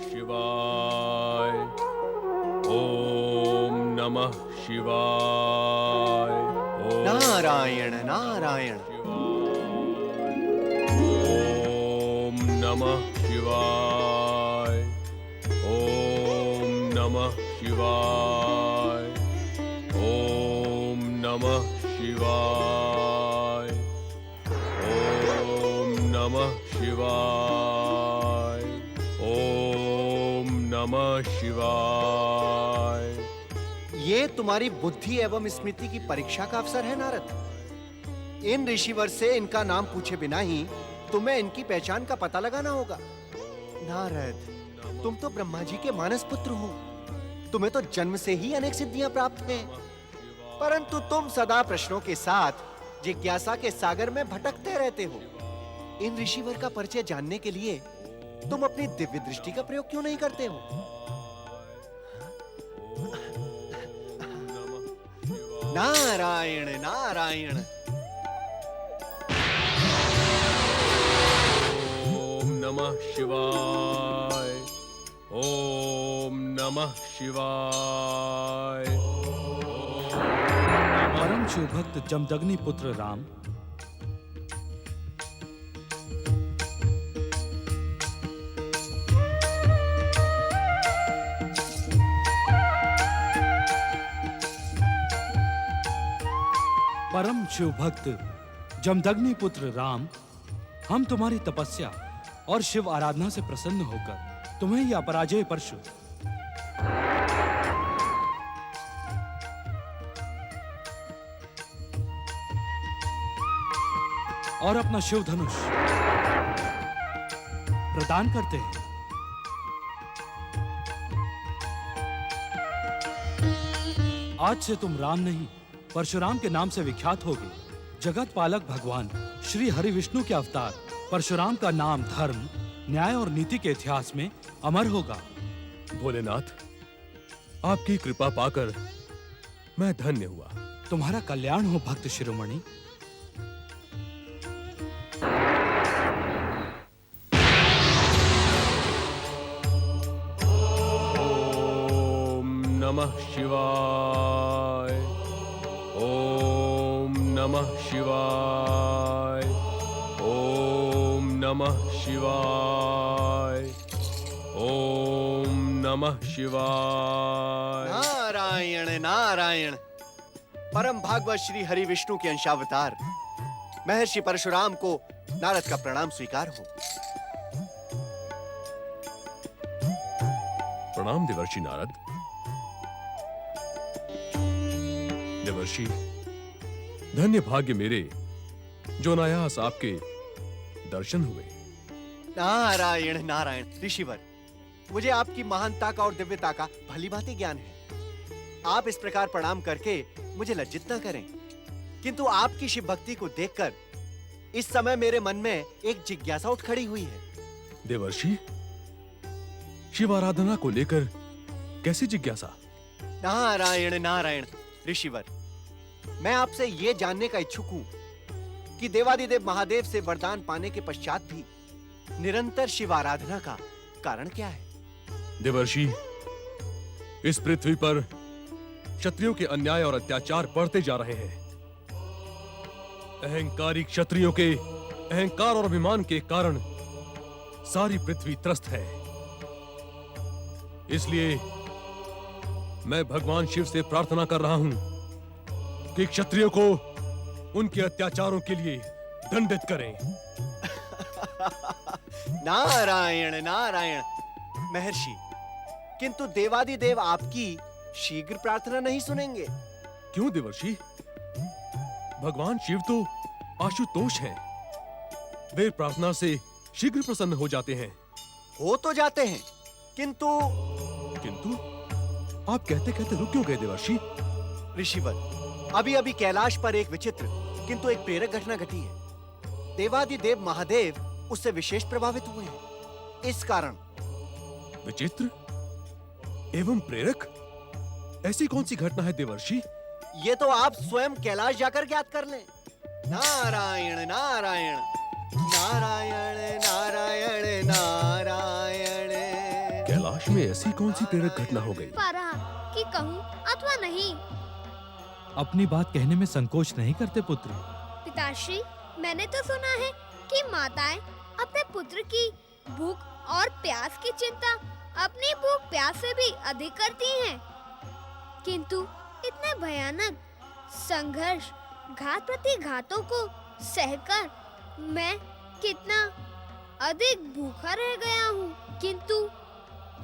शिवाय। ओम नमः शिवाय। ओम नारायण नारायण। ओम नमः शिवाय। ओम नमः शिवाय। ओम नमः शिवाय। ओम नमः शिवाय। ओम नमः शिवाय। ये तुम्हारी बुद्धि एवं स्मृति की परीक्षा का अवसर है नारद। इन ऋषिवर से इनका नाम पूछे बिना ही तुम्हें इनकी पहचान का पता लगाना होगा। नारद, तुम तो ब्रह्मा जी के मानस पुत्र हो। तुम्हें तो जन्म से ही अनेक सिद्धियां प्राप्त हैं, परंतु तुम सदा प्रश्नों के साथ जिज्ञासा के सागर में भटकते रहते हो। इन ऋषिवर का परिचय जानने के लिए तुम अपनी दिव्य दृष्टि का प्रयोग क्यों नहीं करते हो? नारायण नारायण। ओम नमः शिवाय। ओम नमः शिवाय। परम शिव भक्त जमदग्नि पुत्र राम परम शिव भक्त जमदग्नि पुत्र राम, हम तुम्हारी तपस्या और शिव आराधना से प्रसन्न होकर तुम्हें यह अपराजेय परशु और अपना शिव धनुष प्रदान करते हैं। आज से तुम राम नहीं परशुराम के नाम से विख्यात होगे। जगत पालक भगवान श्री हरि विष्णु के अवतार परशुराम का नाम धर्म, न्याय और नीति के इतिहास में अमर होगा। भोलेनाथ, आपकी कृपा पाकर मैं धन्य हुआ। तुम्हारा कल्याण हो भक्त शिरोमणि। ओम नमः शिवाय। ओम नमः शिवाय। ओम नमः शिवाय। ओम नमः शिवाय। नारायण नारायण। परम भागवत श्री हरि विष्णु के अंशावतार महर्षि परशुराम को नारद का प्रणाम स्वीकार हो। प्रणाम देवर्षि नारद। देवर्षि, धन्य भाग्य मेरे जो अनायास आपके दर्शन हुए। नारायण नारायण। ऋषिवर, मुझे आपकी महानता का और दिव्यता का भली भांति ज्ञान है। आप इस प्रकार प्रणाम करके मुझे लज्जित न करें, किंतु आपकी शिव भक्ति को देखकर इस समय मेरे मन में एक जिज्ञासा उठ खड़ी हुई है। देवर्षि, शिव आराधना को लेकर कैसी जिज्ञासा? नारायण नारायण। ऋषिवर, मैं आपसे ये जानने का इच्छुक हूं कि देवादिदेव महादेव से वरदान पाने के पश्चात भी निरंतर शिव आराधना का कारण क्या है? देवर्षि, इस पृथ्वी पर क्षत्रियों के अन्याय और अत्याचार बढ़ते जा रहे हैं। अहंकारी क्षत्रियों के अहंकार और अभिमान के कारण सारी पृथ्वी त्रस्त है। इसलिए मैं भगवान शिव से प्रार्थना कर रहा हूं कि क्षत्रियों को उनके अत्याचारों के लिए दंडित करें। नारायण नारायण। महर्षि, किंतु देवादिदेव आपकी शीघ्र प्रार्थना नहीं सुनेंगे। क्यों देवर्षि? भगवान शिव तो आशुतोष हैं। वे प्रार्थना से शीघ्र प्रसन्न हो जाते हैं। हो तो जाते हैं, किंतु आप कहते कहते रुक क्यों गए देवर्षि? ऋषिवर, अभी अभी कैलाश पर एक विचित्र किंतु एक प्रेरक घटना घटी है। देवादिदेव महादेव उससे विशेष प्रभावित हुए हैं। इस कारण विचित्र एवं प्रेरक? ऐसी कौन सी घटना है देवर्षि? ये तो आप स्वयं कैलाश जाकर ज्ञात कर लें। नारायण नारायण। नारायण नारायण नारायण। क्या? में ऐसी कौन सी प्रेरक घटना हो गई? पा रहा कि कहूँ अथवा नहीं। अपनी बात कहने में संकोच नहीं करते पुत्र। पिताश्री, मैंने तो सुना है कि माताएं अपने पुत्र की भूख और प्यास की चिंता अपनी भूख प्यास से भी अधिक करती हैं। किंतु इतने भयानक संघर्ष, घात प्रति घातों को सहकर मैं कितना अधिक भूखा रह गया हूँ, किंतु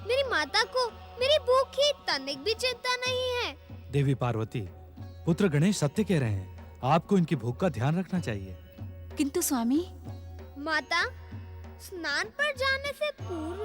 मेरी माता को मेरी भूख की तनिक भी चिंता नहीं है। देवी पार्वती, पुत्र गणेश सत्य कह रहे हैं। आपको इनकी भूख का ध्यान रखना चाहिए। किंतु स्वामी, माता, स्नान पर जाने से पूर्व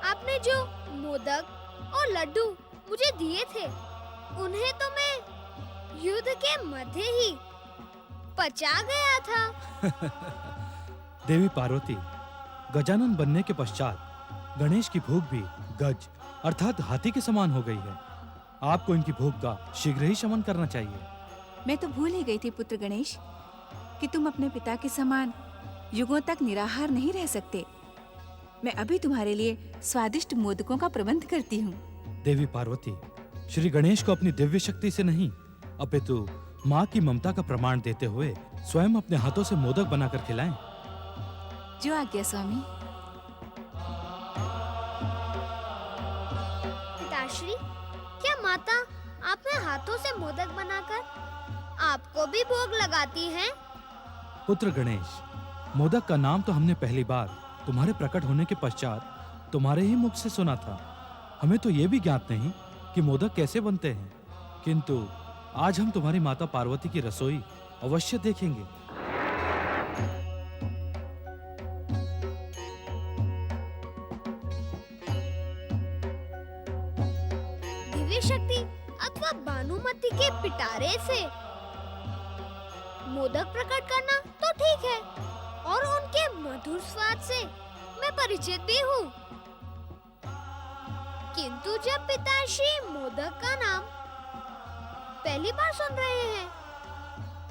आपने जो मोदक और लड्डू मुझे दिए थे, उन्हें तो मैं युद्ध के मध्य ही पचा गया था। देवी पार्वती, गजानन बनने के पश्चात गणेश की भूख भी गज अर्थात हाथी के समान हो गई है। आपको इनकी भूख का शीघ्र ही शमन करना चाहिए। मैं तो भूल ही गई थी पुत्र गणेश कि तुम अपने पिता के समान युगों तक निराहार नहीं रह सकते। मैं अभी तुम्हारे लिए स्वादिष्ट मोदकों का प्रबंध करती हूँ। देवी पार्वती, श्री गणेश को अपनी दिव्य शक्ति से नहीं, अपितु माँ की ममता का प्रमाण देते हुए स्वयं अपने हाथों से मोदक बनाकर खिलाएं। जो आज्ञा स्वामी। पिताश्री, क्या माता अपने हाथों से मोदक बनाकर आपको भी भोग लगाती हैं? पुत्र गणेश, मोदक का नाम तो हमने पहली बार तुम्हारे प्रकट होने के पश्चात तुम्हारे ही मुख से सुना था। हमें तो ये भी ज्ञात नहीं कि मोदक कैसे बनते हैं, किंतु आज हम तुम्हारी माता पार्वती की रसोई अवश्य देखेंगे। दिव्य शक्ति अथवा भानुमति के पिटारे से मोदक प्रकट करना तो ठीक है, और उनके मधुर स्वाद से मैं परिचित भी हूँ, किंतु जब पिताश्री मोदक का नाम पहली बार सुन रहे हैं,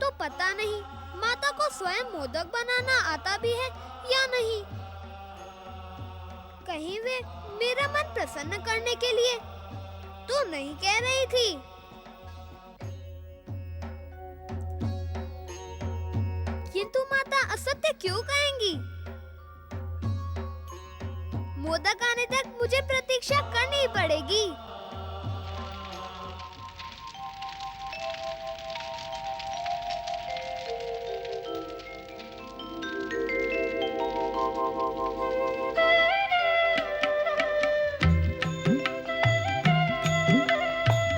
तो पता नहीं माता को स्वयं मोदक बनाना आता भी है या नहीं। कहीं वे मेरा मन प्रसन्न करने के लिए तो नहीं कह रही थी। किंतु माता असत्य क्यों कहेंगी? मोदक आने तक मुझे प्रतीक्षा करनी पड़ेगी।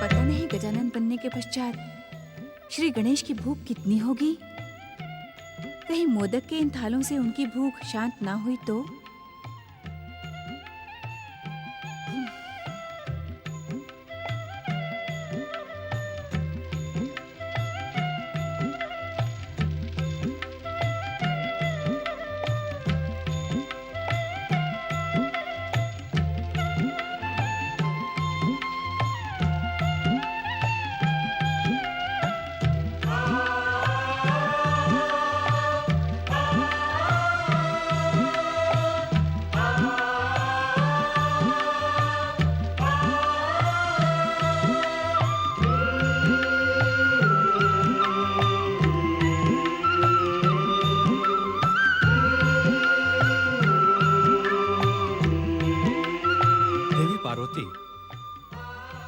पता नहीं गजानन बनने के पश्चात श्री गणेश की भूख कितनी होगी। कहीं मोदक के इन थालों से उनकी भूख शांत ना हुई तो।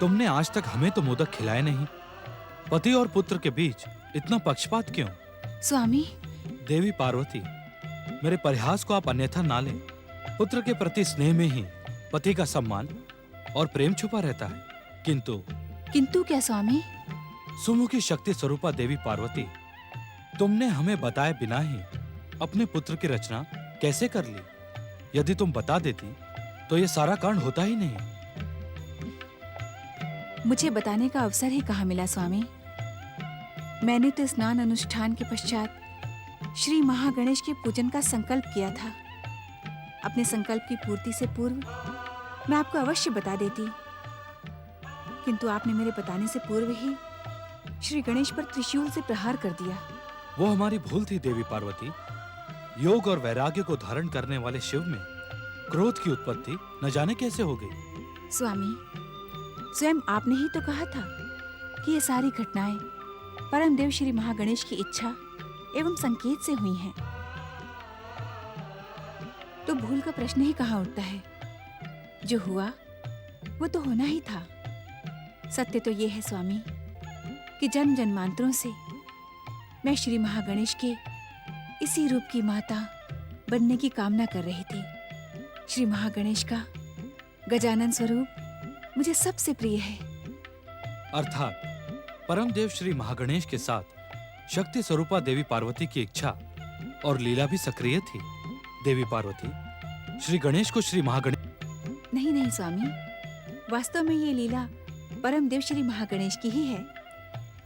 तुमने आज तक हमें तो मोदक खिलाए नहीं। पति और पुत्र के बीच इतना पक्षपात क्यों? स्वामी, देवी पार्वती, मेरे परिहास को आप अन्यथा ना लें। पुत्र के प्रति स्नेह में ही पति का सम्मान और प्रेम छुपा रहता है। किंतु क्या स्वामी? सुमुखी शक्ति स्वरूपा देवी पार्वती, तुमने हमें बताए बिना ही अपने पुत्र की रचना कैसे कर ली? यदि तुम बता देती तो ये सारा कांड होता ही नहीं। मुझे बताने का अवसर ही कहाँ मिला स्वामी। मैंने तो स्नान अनुष्ठान के पश्चात श्री महागणेश के पूजन का संकल्प किया था। अपने संकल्प की पूर्ति से पूर्व मैं आपको अवश्य बता देती, किंतु आपने मेरे बताने से पूर्व ही श्री गणेश पर त्रिशूल से प्रहार कर दिया। वो हमारी भूल थी देवी पार्वती। योग और वैराग्य को धारण करने वाले शिव में क्रोध की उत्पत्ति न जाने कैसे हो गई। स्वामी, स्वयं आपने ही तो कहा था कि ये सारी घटनाएं परम देव श्री महागणेश की इच्छा एवं संकेत से हुई हैं। तो भूल का प्रश्न ही कहाँ उठता है। जो हुआ वो तो होना ही था। सत्य तो ये है स्वामी कि जन्म जन्मांतरों से मैं श्री महागणेश के इसी रूप की माता बनने की कामना कर रही थी। श्री महागणेश का गजानन स्वरूप मुझे सबसे प्रिय है। अर्थात परम देव श्री महागणेश के साथ शक्ति स्वरूपा देवी पार्वती की इच्छा और लीला भी सक्रिय थी। देवी पार्वती श्री गणेश को श्री महागणेश नहीं नहीं स्वामी, वास्तव में ये लीला परम देव श्री महागणेश की ही है,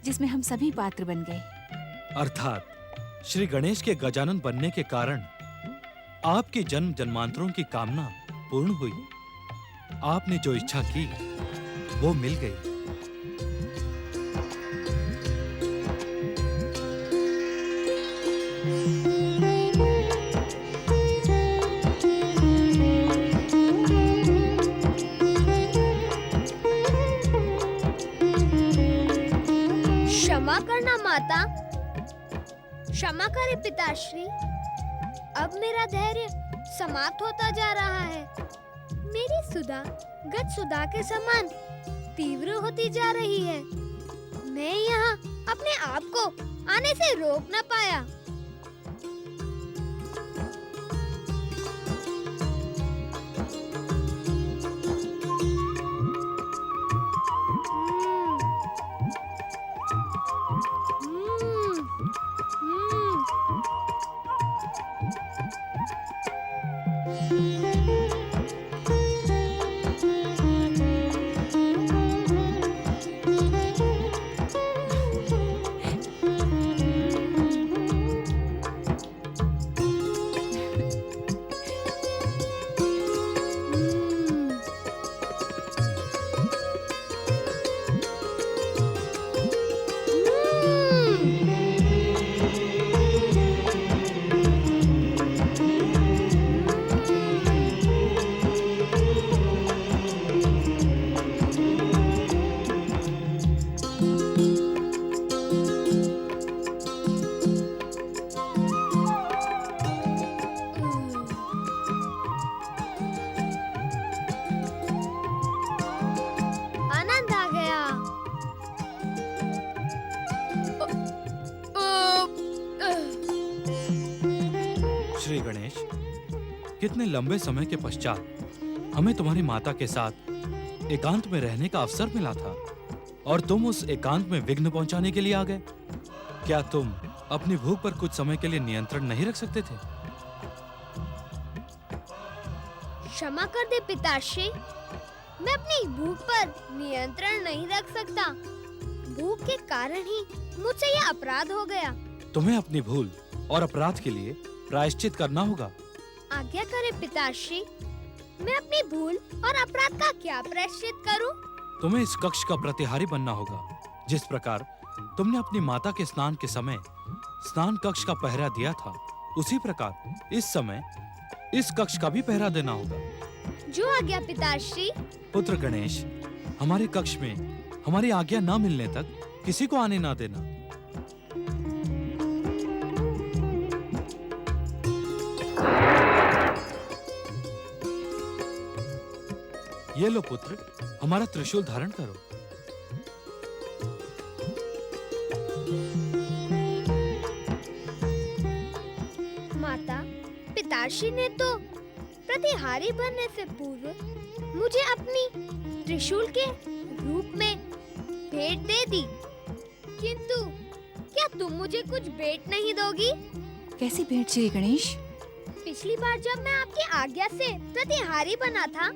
जिसमें हम सभी पात्र बन गए। अर्थात श्री गणेश के गजानन बनने के कारण आपकी जन्म जन्मांतरों की कामना पूर्ण हुई। आपने जो इच्छा की वो मिल गई। क्षमा करना माता, क्षमा करे पिताश्री। अब मेरा धैर्य समाप्त होता जा रहा है। मेरी सुधा गत सुधा के समान तीव्र होती जा रही है। मैं यहाँ अपने आप को आने से रोक न पाया। श्री गणेश, कितने लंबे समय के पश्चात हमें तुम्हारी माता के साथ एकांत में रहने का अवसर मिला था और तुम उस एकांत में विघ्न पहुंचाने के लिए आ गए। क्या तुम अपनी भूख पर कुछ समय के लिए नियंत्रण नहीं रख सकते थे? क्षमा कर दे पिताश्री, मैं अपनी भूख पर नियंत्रण नहीं रख सकता। भूख के कारण ही मुझसे यह अपराध हो गया। तुम्हें अपनी भूल और अपराध के लिए प्रायश्चित करना होगा। आज्ञा करे पिताश्री, मैं अपनी भूल और अपराध का क्या प्रायश्चित करूं? तुम्हें इस कक्ष का प्रतिहारी बनना होगा। जिस प्रकार तुमने अपनी माता के स्नान के समय स्नान कक्ष का पहरा दिया था, उसी प्रकार इस समय इस कक्ष का भी पहरा देना होगा। जो आज्ञा पिताश्री। पुत्र गणेश, हमारे कक्ष में हमारी आज्ञा न मिलने तक किसी को आने ना देना। ये लो पुत्र, हमारा त्रिशूल धारण करो। माता, पिताश्री ने तो प्रतिहारी बनने से पूर्व मुझे अपनी त्रिशूल के रूप में भेंट दे दी, किंतु क्या तुम मुझे कुछ भेंट नहीं दोगी? कैसी भेंट श्री गणेश? पिछली बार जब मैं आपकी आज्ञा से प्रतिहारी बना था,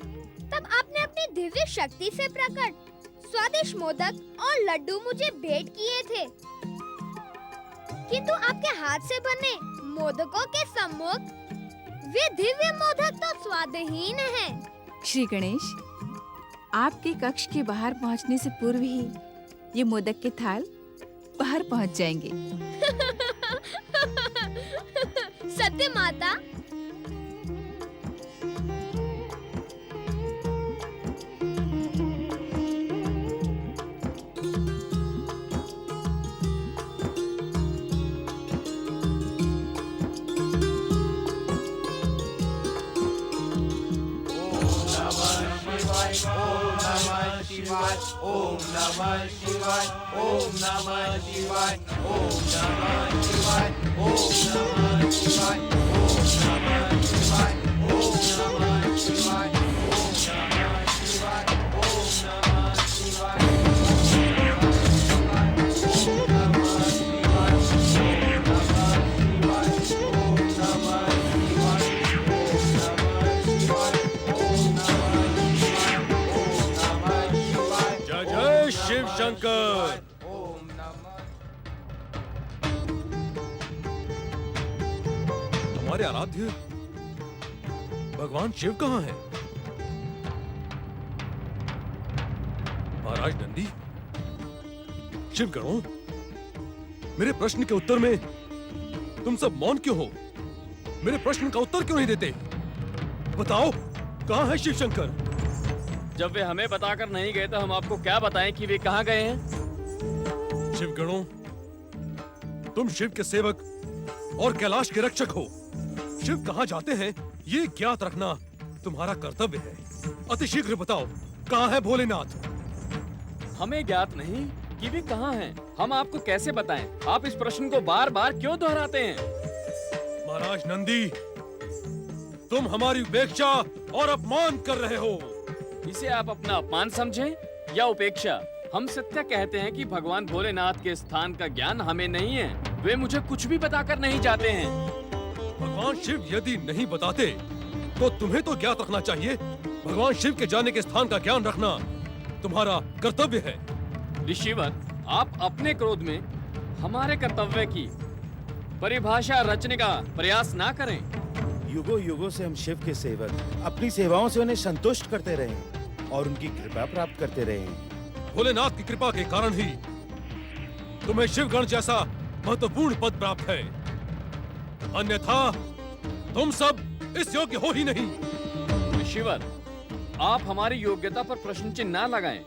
तब आपने अपनी दिव्य शक्ति से प्रकट स्वादिष्ट मोदक और लड्डू मुझे भेंट किए थे, किंतु आपके हाथ से बने मोदकों के सम्मुख वे दिव्य मोदक तो स्वादहीन हैं। श्री गणेश, आपके कक्ष के बाहर पहुंचने से पूर्व ही ये मोदक के थाल बाहर पहुंच जाएंगे। सत्य माता। जय जय शिव शंकर। हमारे आराध्य भगवान शिव कहाँ हैं? महाराज नंदी, शिव गणों, मेरे प्रश्न के उत्तर में तुम सब मौन क्यों हो? मेरे प्रश्न का उत्तर क्यों नहीं देते? बताओ, कहाँ है शिव शंकर? जब वे हमें बताकर नहीं गए तो हम आपको क्या बताएं कि वे कहाँ गए हैं? शिव गणों, तुम शिव के सेवक और कैलाश के रक्षक हो। शिव कहाँ जाते हैं ये ज्ञात रखना तुम्हारा कर्तव्य है। अतिशीघ्र बताओ, कहाँ है भोलेनाथ? हमें ज्ञात नहीं कि वे कहाँ हैं। हम आपको कैसे बताएं? आप इस प्रश्न को बार बार क्यों दोहराते हैं? महाराज नंदी, तुम हमारी उपेक्षा और अपमान कर रहे हो। इसे आप अपना अपमान समझें या उपेक्षा? हम सत्य कहते हैं कि भगवान भोलेनाथ के स्थान का ज्ञान हमें नहीं है। वे मुझे कुछ भी बताकर नहीं जाते हैं। भगवान शिव यदि नहीं बताते तो तुम्हें तो ज्ञात रखना चाहिए। भगवान शिव के जाने के स्थान का ज्ञान रखना तुम्हारा कर्तव्य है। ऋषिवर, आप अपने क्रोध में हमारे कर्तव्य की परिभाषा रचने का प्रयास ना करें। युगों युगों से हम शिव के सेवक अपनी सेवाओं से उन्हें संतुष्ट करते रहे हैं और उनकी कृपा प्राप्त करते रहे हैं। भोलेनाथ की कृपा के कारण ही तुम्हें शिवगण जैसा महत्वपूर्ण पद प्राप्त है, अन्यथा तुम सब इस योग्य हो ही नहीं। ऋषिवर, आप हमारी योग्यता पर प्रश्न चिन्ह न लगाएं।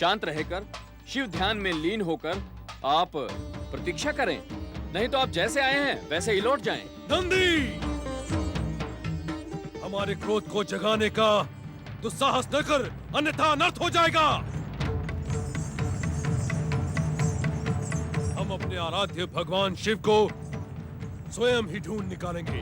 शांत रहकर शिव ध्यान में लीन होकर आप प्रतीक्षा करें, नहीं तो आप जैसे आए हैं वैसे ही लौट जाएं। नंदी, हमारे क्रोध को जगाने का दुस्साहस न कर, अन्यथा अनर्थ हो जाएगा। हम अपने आराध्य भगवान शिव को स्वयं ही ढूंढ निकालेंगे।